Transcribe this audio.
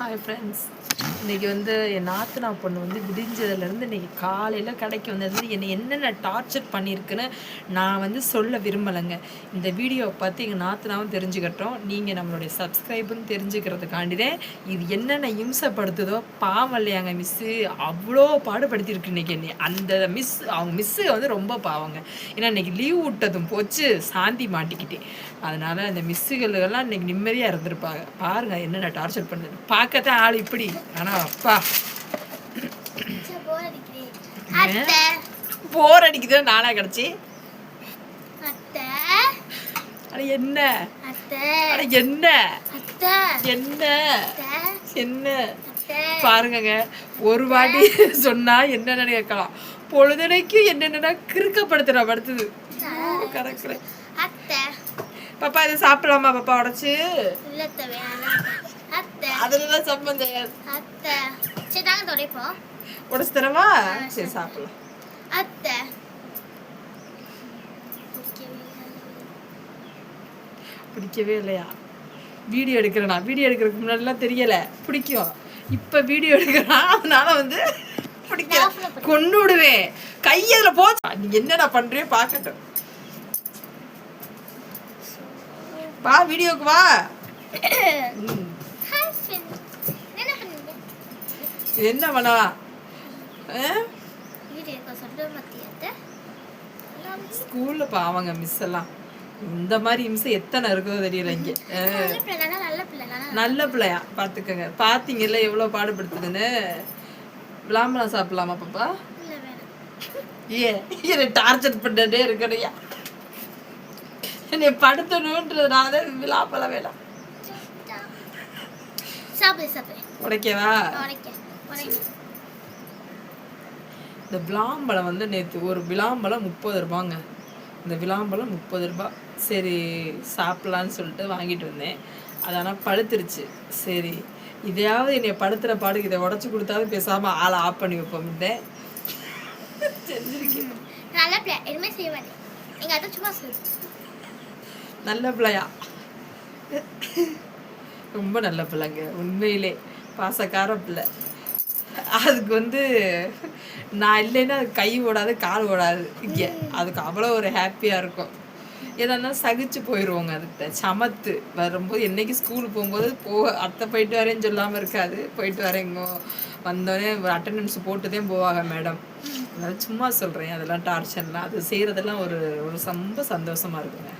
Hi friends, இன்றைக்கி வந்து என் நாத்தனா பொண்ணு வந்து விடிஞ்சதுலேருந்து இன்றைக்கி காலையில் கடைக்கு வந்தது என்னை என்னென்ன டார்ச்சர் பண்ணியிருக்குன்னு நான் வந்து சொல்ல விரும்பலைங்க. இந்த வீடியோவை பார்த்து எங்கள் நாத்தனாவும் தெரிஞ்சுக்கிட்டோம், நீங்கள் நம்மளுடைய சப்ஸ்கிரைபுன்னு தெரிஞ்சுக்கிறதுக்காண்டிதான் இது என்னென்ன இம்சப்படுத்துதோ. பாவம் இல்லையாங்க மிஸ்ஸு, அவ்வளோ பாடுபடுத்தியிருக்கு இன்றைக்கி என்னை. அந்த அவங்க மிஸ்ஸு வந்து ரொம்ப பாவங்க. ஏன்னா இன்றைக்கி லீவ் விட்டதும் போச்சு, சாந்தி மாட்டிக்கிட்டேன். அதனால் அந்த மிஸ்ஸுகளெல்லாம் இன்றைக்கி நிம்மதியாக இருந்திருப்பாங்க. பாருங்கள் என்னென்ன டார்ச்சர் பண்ணுது. பார்க்கத்தான் ஆள் இப்படி, ஆனால் அப்பா போர் அடிக்குது. நானா கிடச்சி என்ன என்ன என்ன என்ன பாருங்க. ஒரு வாட்டி சொன்னா என்னென்ன கேட்கலாம், பொழுதுனைக்கும் என்னென்னா கிறுக்கப்படுத்துறா படுத்துது. கிடக்குற பாப்பா இதை சாப்பிடலாமா பாப்பா? உடச்சு அதுலதான் சம்பந்தம் உடச்சு தரவா? சரி சாப்பிடலாம். பிடிக்கவே இல்லையா? வீடியோ எடுக்கிறேனா? வீடியோ எடுக்கிறதுக்கு முன்னாடிலாம் தெரியல பிடிக்கும், இப்ப வீடியோ எடுக்கிறா அதனால வந்து பிடிக்க கொண்டு விடுவேன். கையில போச்சு. நீ என்னடா பண்றியோ பார்க்கட்டும். வா வீடியோக்கு வா. என்ன பண்ணலாம்? ஸ்கூல்ல பாவங்க மிஸ் எல்லாம் இந்த மாதிரி இம்சை எத்தனை இருக்கோ தெரியல. இங்க நல்ல பிள்ளையா பாத்துக்கங்க. பாத்தீங்கல்ல எவ்வளவு பாடுபடுத்துதுன்னு. விளாம்பலாம் சாப்பிடலாமா பாப்பா? ஏன் டார்ச்சர் பண்ணே இருக்கணையா? என்னை படுத்தணுன்றதுனால விழாப்பழம் வேணாம். உடைக்கவா? இந்த விளாம்பழம் வந்து நேற்று ஒரு விளாம்பழம் 30 ரூபாங்க. இந்த விளாம்பழம் 30 ரூபாய். சரி சாப்பிட்லான்னு சொல்லிட்டு வாங்கிட்டு வந்தேன். அது ஆனால் பழுத்துருச்சு. சரி இதையாவது என்னை படுத்துகிற பாடுக்கு இதை உடச்சி கொடுத்தாவது பேசாமல் ஆளை ஆஃப் பண்ணி வைப்போம்ட்டேன். செஞ்சிருக்கேன். நல்ல பிள்ளையா? ரொம்ப நல்ல பிள்ளைங்க, உண்மையிலே பாசக்கார பிள்ளை. அதுக்கு வந்து நான் இல்லைன்னா அது கை ஓடாது கால் ஓடாது. இங்கே அதுக்கு அவ்வளோ ஒரு ஹாப்பியாக இருக்கும். எதனா சகிச்சு போயிடுவோங்க. அதுக்கிட்ட சமத்து வரும்போது என்னைக்கு ஸ்கூலுக்கு போகும்போது அத்தை போயிட்டு வரேன்னு சொல்லாமல் இருக்காது. போயிட்டு வரேங்கோ வந்தோடனே அட்டண்டன்ஸ் போட்டுதான் போவாங்க மேடம். அதாவது சும்மா சொல்கிறேன், அதெல்லாம் டார்ச்சர்லாம் அது செய்கிறதெல்லாம் ஒரு ரொம்ப சந்தோஷமாக இருக்குங்க.